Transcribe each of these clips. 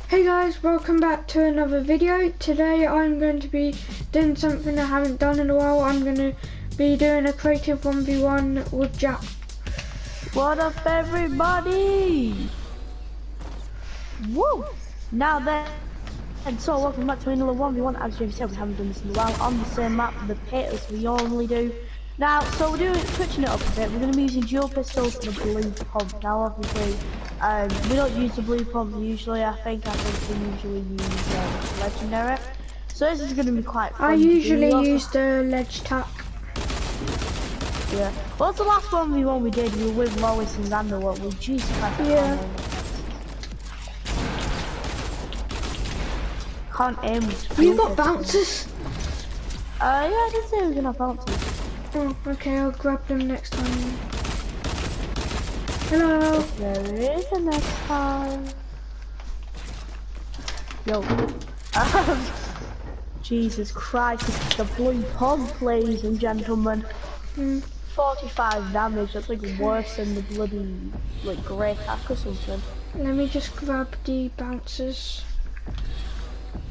Hey guys, welcome back to another video. Today I'm going to be doing something I haven't done in a while. I'm going to be doing a creative 1v1 with Jack. What up everybody? Woo! Now then, and so welcome back to another 1v1. As you said, we haven't done this in a while on the same map, the pit, as we normally do. Now, so we're switching it up a bit. We're going to be using dual pistols and the blue pump. Now obviously, we don't use the blue pump usually. I think we usually use legendary. So this is going to be quite fun. I usually use the ledge tack. Yeah. Well, the last 1v1 we did, we were with Lois and Xander, what we Jesus Christ. Yeah. Can't aim with You got bouncers? Yeah, I did say we were gonna have bouncers. Oh, okay, I'll grab them next time. Hello. There is a next time. Yo. Jesus Christ, it's the blue pump, ladies and gentlemen. 45 damage, that's like worse than the bloody, like, grey hack or something. Let me just grab the bouncers.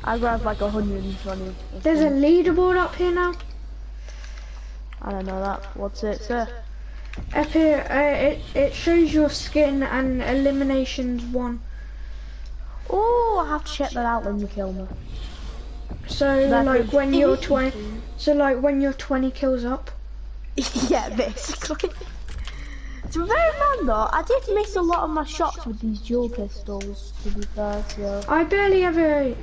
I grabbed like 120. There's a leaderboard up here now. I don't know that. What's it, sir? Up here, it shows your skin and eliminations 1. Oh, I have to check that out when you kill me. So That like is when you're easy. 20, so like when you're 20 kills up. Yeah, basically. To be very man though, I did miss a lot of my shots with these dual pistols, to be fair, so. I barely ever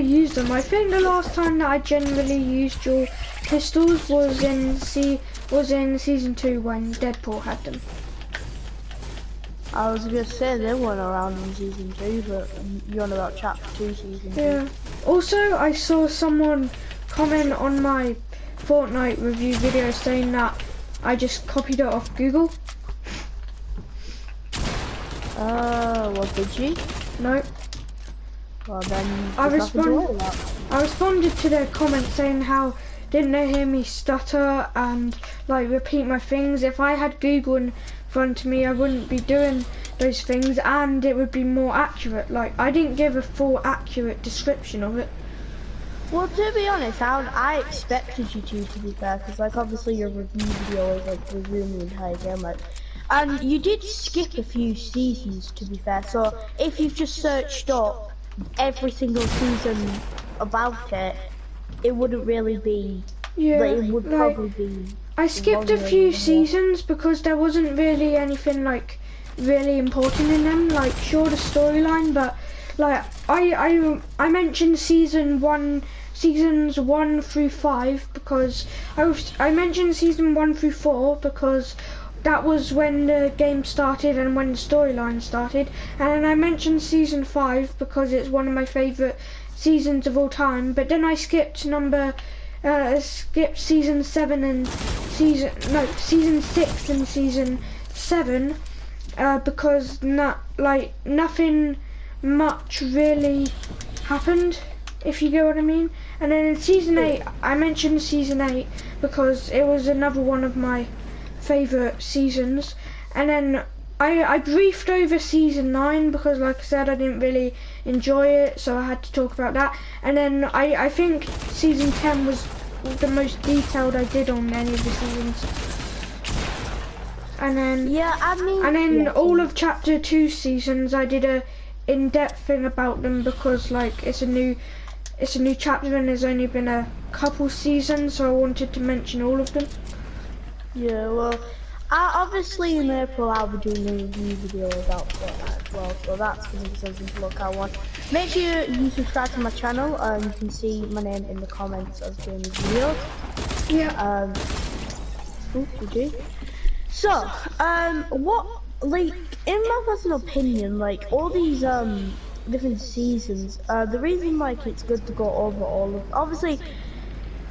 use them. I think the last time that I generally used dual pistols was in season 2 when Deadpool had them. I was gonna say they weren't around in season 2, but you're on about chapter 2 season 2. Yeah. Also, I saw someone comment on my Fortnite review video saying that I just copied it off Google. What did you? No. Well then, I there's nothing to worry about. responded to their comment saying how didn't they hear me stutter and like repeat my things. If I had Google in front of me, I wouldn't be doing those things and it would be more accurate. Like I didn't give a full accurate description of it. Well, to be honest, I expected you to be fair, because like obviously your review video is like reviewing the entire game, like, and you did skip a few seasons to be fair. So if you've just searched up every single season about it, it wouldn't really be. Yeah, like, it would like, probably be. I skipped a few seasons because there wasn't really anything like really important in them. Like sure the storyline, but like I mentioned seasons 1 through 5 because I mentioned season 1 through 4 because that was when the game started and when the storyline started, and I mentioned season 5 because it's one of my favourite seasons of all time. But then I skipped season 7 and season 6 and season 7 because nothing much really happened, if you get what I mean. And then in season 8, I mentioned season 8 because it was another one of my favourite seasons. And then I briefed over season 9 because like I said I didn't really enjoy it, so I had to talk about that. And then I think season 10 was the most detailed I did on any of the seasons. And then Yeah, I mean. and then yeah, all of chapter 2 seasons I did a in-depth thing about them because like it's a new chapter and there's only been a couple seasons, so I wanted to mention all of them. Yeah, well, obviously in April I'll be doing a review video about Fortnite as well, so that's going to be something to look out on. Make sure you subscribe to my channel, you can see my name in the comments as doing the video. Yeah. GG. So, what, like, in my personal opinion, like, all these, different seasons, the reason, like, it's good to go over all of, obviously,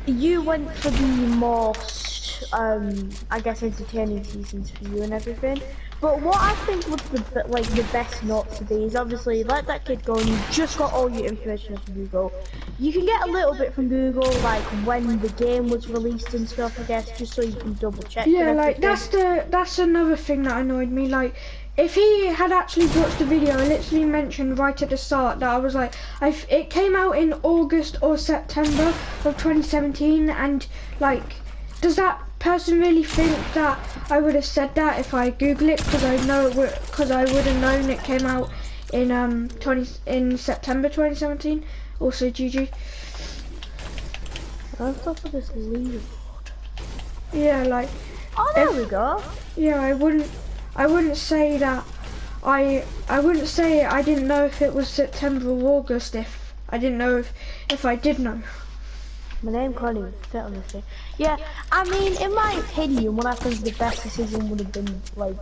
you went for the most, I guess, entertaining seasons for you and everything. But what I think was the best note to be is obviously let that kid go and you just got all your information from Google. You can get a little bit from Google, like when the game was released and stuff, I guess, just so you can double check. Yeah, like that's another thing that annoyed me. Like if he had actually watched the video, I literally mentioned right at the start that I was like, it came out in August or September of 2017, and like, does that person really think that I would have said that if I Google it? Because I know it would, because I would have known it came out in in September 2017. Also, GG. Let's go for this leaderboard. Yeah, like. Oh, there we go. Yeah, I wouldn't say that. I wouldn't say I didn't know if it was September or August if I didn't know if I did know. My name can't even fit on this thing. Yeah, I mean, in my opinion, what I think the best decision would have been like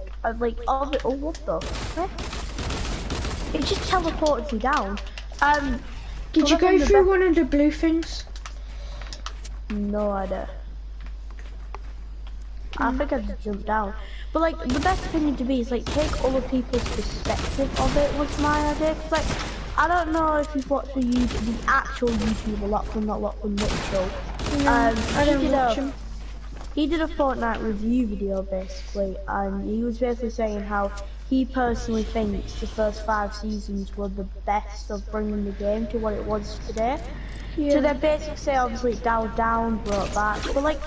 oh, what the heck? It just teleported me down. Did you go through one of the blue things? No idea. I think I just jumped down. But like, the best thing to be is like, take other people's perspective of it was my idea. Cause like, I don't know if you've watched the actual YouTuber Lachlan, not Lachlan Mitchell. No, I don't watch him. He did a Fortnite review video basically, and he was basically saying how he personally thinks the first 5 seasons were the best of bringing the game to what it was today. Yeah. So they basically say obviously it dialed down, brought back, but like,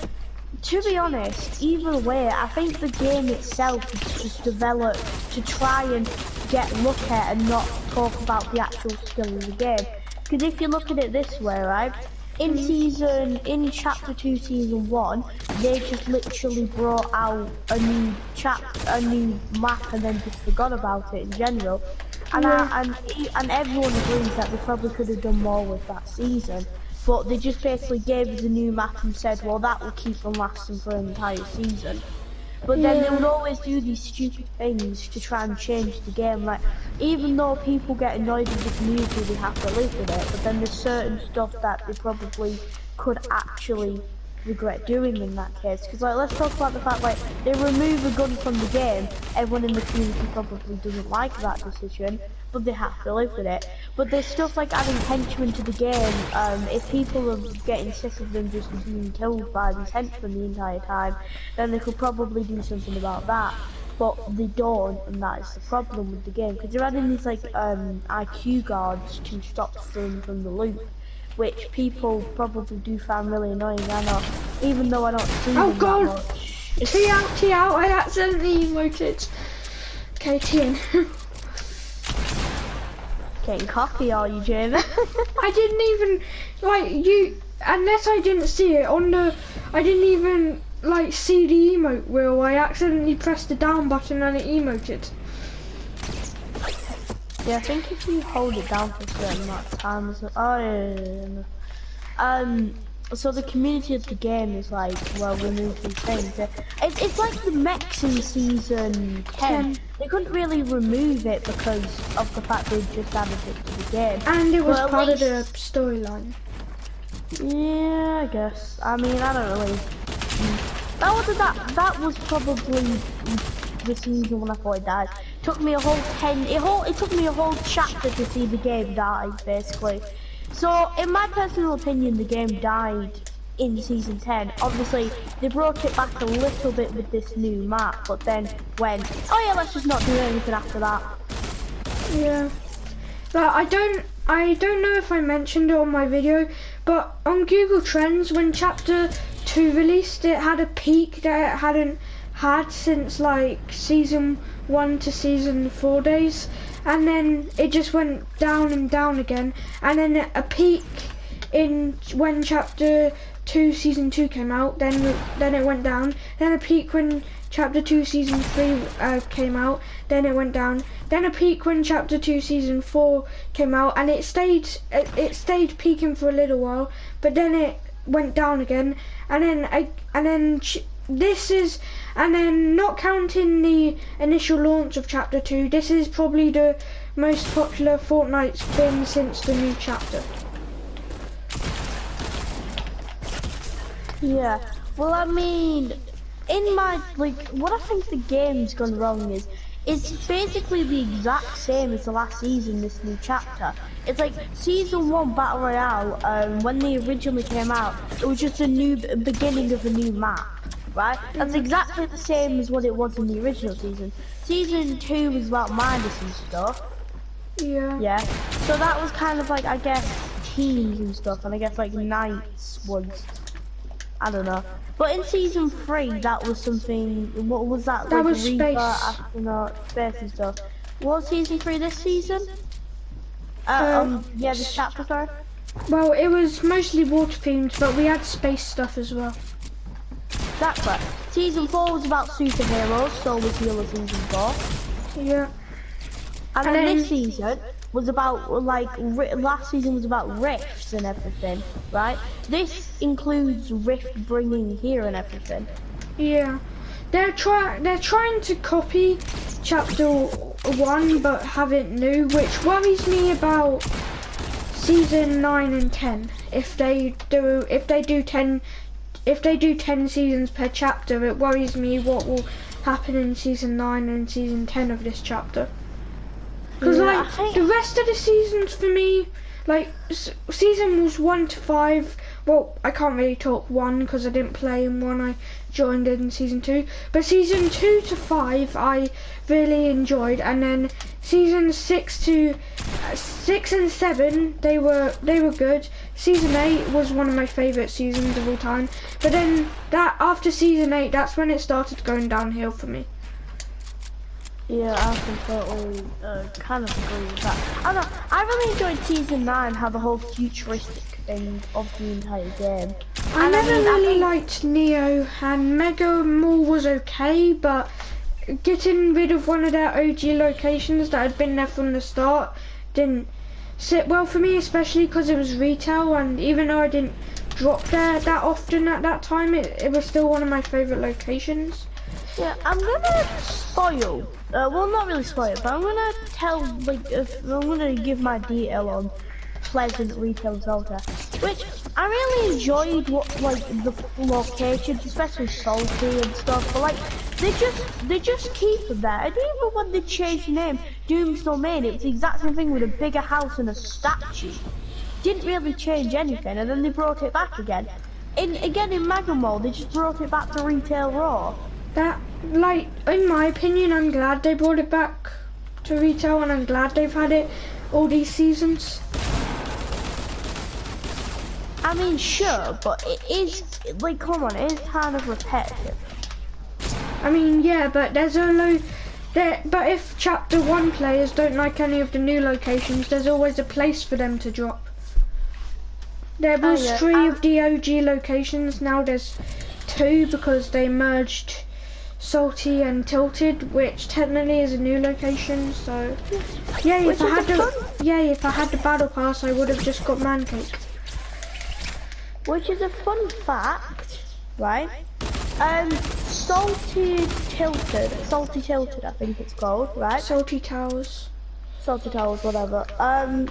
to be honest, either way, I think the game itself is just developed to try and get look at and not talk about the actual skill of the game. Because if you look at it this way, right? In chapter 2, season 1, they just literally brought out a new map and then just forgot about it in general. And and everyone agrees that they probably could have done more with that season. But they just basically gave us a new map and said, well, that will keep them lasting for an entire season. But then they would always do these stupid things to try and change the game. Like, even though people get annoyed with the community, they have to live with it. But then there's certain stuff that they probably could actually regret doing in that case. Because like, let's talk about the fact like they remove a gun from the game. Everyone in the community probably doesn't like that decision, but they have to live with it. But there's stuff like adding henchmen to the game. If people are getting sick of them just being killed by these henchmen the entire time, then they could probably do something about that. But they don't, and that is the problem with the game. Because they're adding these like IQ guards to stop them from the loot, which people probably do find really annoying. I know, even though I don't see them that much. T out, I accidentally emoted. Okay, T in. Getting coffee, are you, Jamie? I didn't even, like, unless I didn't see it on the, I didn't even, like, see the emote wheel. I accidentally pressed the down button and it emoted. Yeah, I think if you hold it down for a certain amount of time, so the community of the game is like, well, remove these things. It's like the mechs in season 10. They couldn't really remove it because of the fact they just added it to the game. And it was part of the storyline. Yeah, I guess. I mean, I don't really. That was probably the season when I thought it died. Took me a whole it took me a whole chapter to see the game die, basically. So, in my personal opinion, the game died in season 10. Obviously, they brought it back a little bit with this new map, but then went, oh yeah, let's just not do anything after that. Yeah. But I don't know if I mentioned it on my video, but on Google Trends, when chapter 2 released, it had a peak that it hadn't had since like season 1 to season 4 days, and then it just went down and down again, and then a peak in when chapter 2 season 2 came out, then it went down, then a peak when chapter 2 season 3 came out, then it went down, then a peak when chapter 2 season 4 came out, and it stayed peaking for a little while, but then it went down again, and then not counting the initial launch of chapter 2, this is probably the most popular Fortnite's been since the new chapter. Yeah, well, I mean, in my, like, what I think the game's gone wrong is, it's basically the exact same as the last season, this new chapter. It's like, season 1 Battle Royale, when they originally came out, it was just a new beginning of a new map. right? That's exactly the same as what it was in the original season. Season 2 was about Midas and stuff. Yeah. Yeah. So that was kind of like, I guess, teams and stuff, and I guess like Knights was, I don't know. But in season 3, that was something. What was that? That like was Reaper, space. astronaut, space and stuff. What was season 3 this season? Yeah, this chapter, sorry. Well, it was mostly water themed, but we had space stuff as well. That's right. Season 4 was about superheroes, so was Healer season 4. Yeah. And And then then- this season was about, like, last season was about rifts and everything, right? This includes rift bringing here and everything. Yeah. They're trying to copy chapter 1, but have it new, which worries me about season 9 and 10. If they do 10 seasons per chapter, it worries me what will happen in season 9 and season 10 of this chapter. Because Yeah, like I think- the rest of the seasons for me, like season was 1 to 5. Well, I can't really talk 1 because I didn't play in 1. I joined in season 2. But season 2 to 5 I really enjoyed, and then season 6 and 7 they were good. Season 8 was one of my favourite seasons of all time. But then that after season 8, that's when it started going downhill for me. Yeah, I can totally kind of agree with that. I don't know, I really enjoyed season 9, how the whole futuristic thing of the entire game. I And never mean, really think- liked Neo, and Mega Mall was okay, but getting rid of one of their OG locations that had been there from the start didn't sit well for me, especially because it was retail, and even though I didn't drop there that often at that time, it was still one of my favourite locations. Yeah, I'm gonna spoil. Well, not really spoil, but I'm gonna tell, like, I'm gonna give my detail on Pleasant Retail Zelda, which I really enjoyed. What, like, the locations, especially Salty and stuff. But like, they just keep them there. And even when they changed the name, Doom's Domain, it was the exact same thing with a bigger house and a statue. Didn't really change anything, and then they brought it back again. In Mega Mall, they just brought it back to Retail Raw. That, like, in my opinion, I'm glad they brought it back to retail, and I'm glad they've had it all these seasons. I mean, sure, but it is, like, come on, it is kind of repetitive. I mean, yeah, but there's but if chapter 1 players don't like any of the new locations, there's always a place for them to drop. There was yeah. 3 of the OG locations, now there's 2 because they merged Salty and Tilted, which technically is a new location, so yeah, if I had the battle pass I would have just got Mancake. Which is a fun fact, right? Salty Tilted, I think it's called, right? Salty Towers. Salty Towers, whatever.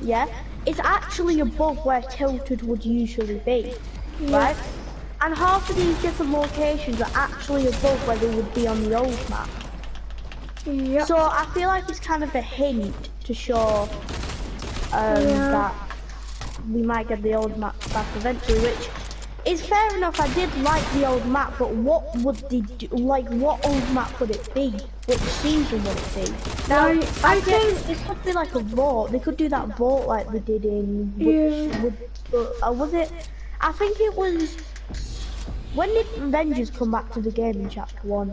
Yeah, it's actually above where Tilted would usually be, right? And half of these different locations are actually above where they would be on the old map. Yep. So I feel like it's kind of a hint to show that we might get the old map back eventually, which is fair enough. I did like the old map, but what would they do? Like, what old map would it be? Which season would it be? Now, I think it could be like a vault. They could do that vault like they did in was it? I think it was. When did Avengers come back to the game in chapter 1?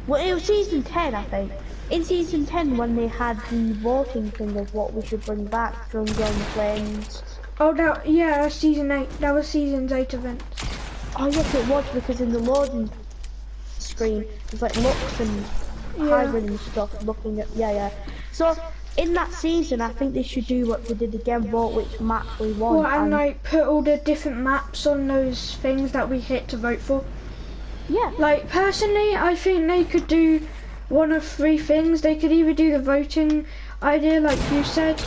Well, it was season 10, I think. In season 10, when they had the voting thing of what we should bring back from Gun Flames. Oh, yeah, season 8. That was season's 8 event. Oh yes, it was, because in the loading screen, it's like Lux and Hybrid and stuff looking at, So, in that season, I think they should do what they did again, vote which map we want. Well, and like put all the different maps on those things that we hit to vote for. Yeah. Like, personally, I think they could do one of 3 things. They could either do the voting idea, like you said,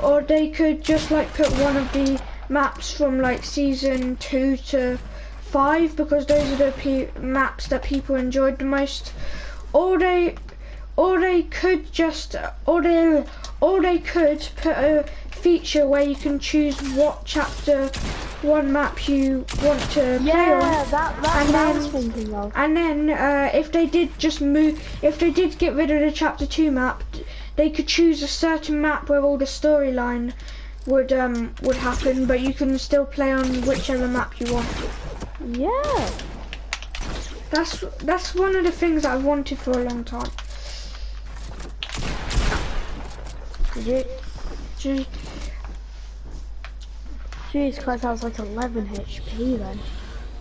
or they could just like put one of the maps from like season 2 to 5, because those are the maps that people enjoyed the most. Or they could put a feature where you can choose what chapter one map you want to play on. Yeah, that's what I was then- thinking of. And then if they did get rid of the chapter 2 map, they could choose a certain map where all the storyline would happen, but you can still play on whichever map you want. Yeah. That's one of the things that I've wanted for a long time. Jeez Christ, I was like 11 HP then.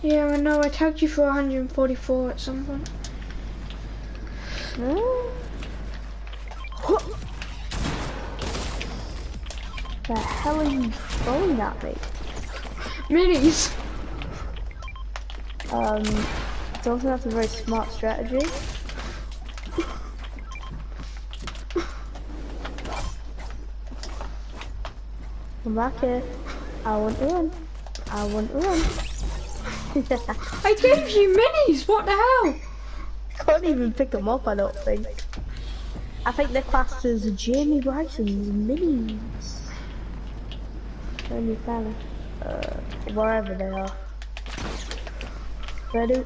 Yeah, I know. I tagged you for 144 at some point. The hell are you throwing at me? Minis. Don't think that's a very smart strategy. I'm back here. I want to run. I want to run. I gave you minis. What the hell? Can't even pick them up, I don't think. I think they're classed as Jamie Bryson's minis. Only kind of, wherever they are. Ready?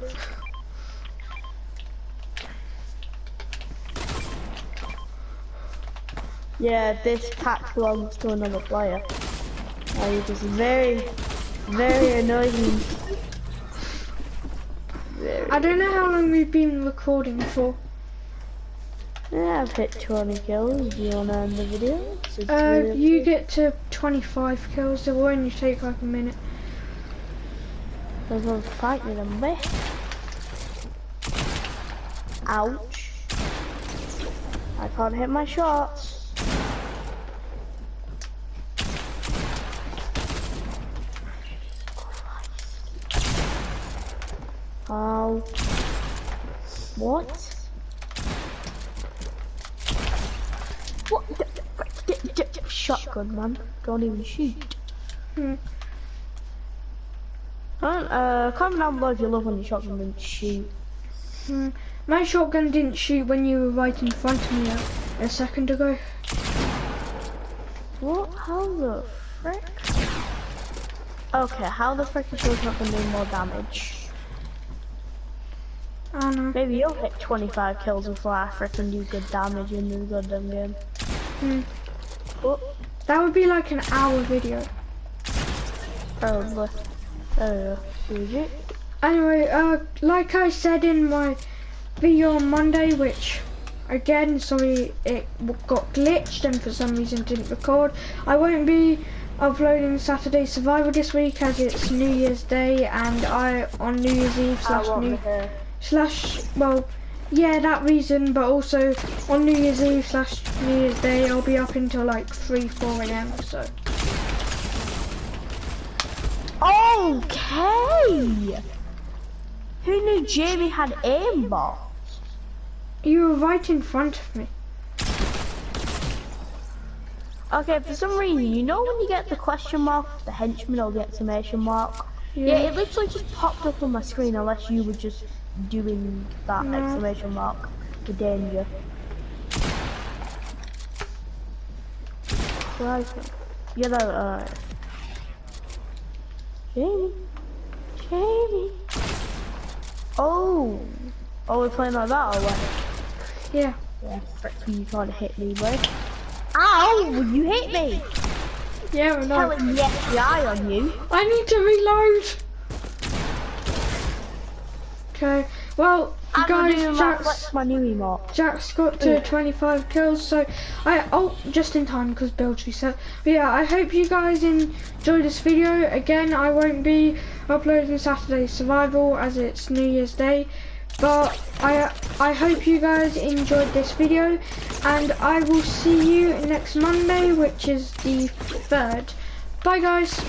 Yeah, this pack belongs to another player. You're just very, very annoying. I don't know how long we've been recording for. Yeah, I've hit 20 kills. Do you want to end the video? You get to 25 kills. It will only take like a minute. There's one fighting them, boy. Ouch. I can't hit my shots. Oh. What? What? Shotgun, man. Don't even shoot. Comment down below if you love when your shotgun didn't shoot. My shotgun didn't shoot when you were right in front of me a second ago. What? How the frick? Okay, how the frick is your shotgun doing more damage? I don't know. Maybe you'll hit 25 kills before I frickin' do good damage in this goddamn game. Oh, That would be like an hour video. probably. GG. Anyway, like I said in my video on Monday, which again, sorry, it got glitched and for some reason didn't record. I won't be uploading Saturday Survival this week as it's New Year's Day, and on New Year's Eve that reason, but also on New Year's Eve / New Year's Day I'll be up until like 3-4 AM, so. Okay! Who knew Jamie had aimbot? You were right in front of me. Okay, for some reason, you know when you get the question mark, the henchman or the exclamation mark? Yeah. Yeah, it literally just popped up on my screen unless you were just doing that exclamation mark. The danger. Right. Yeah, no, Jamie. Jamie. Oh, we're playing like that, or what? Yeah. Yeah, frick, you can't hit me, boy. Ow! You hit me! Yeah, I know. Telling the FBI on you. I need to reload. Okay. Well, I'm gonna do guys, flex my new emote. Jack's got to 25 kills, so just in time because build reset. But yeah, I hope you guys enjoyed this video. Again, I won't be uploading Saturday Survival as it's New Year's Day, but I hope you guys enjoyed this video, and I will see you next Monday, which is the 3rd. Bye guys.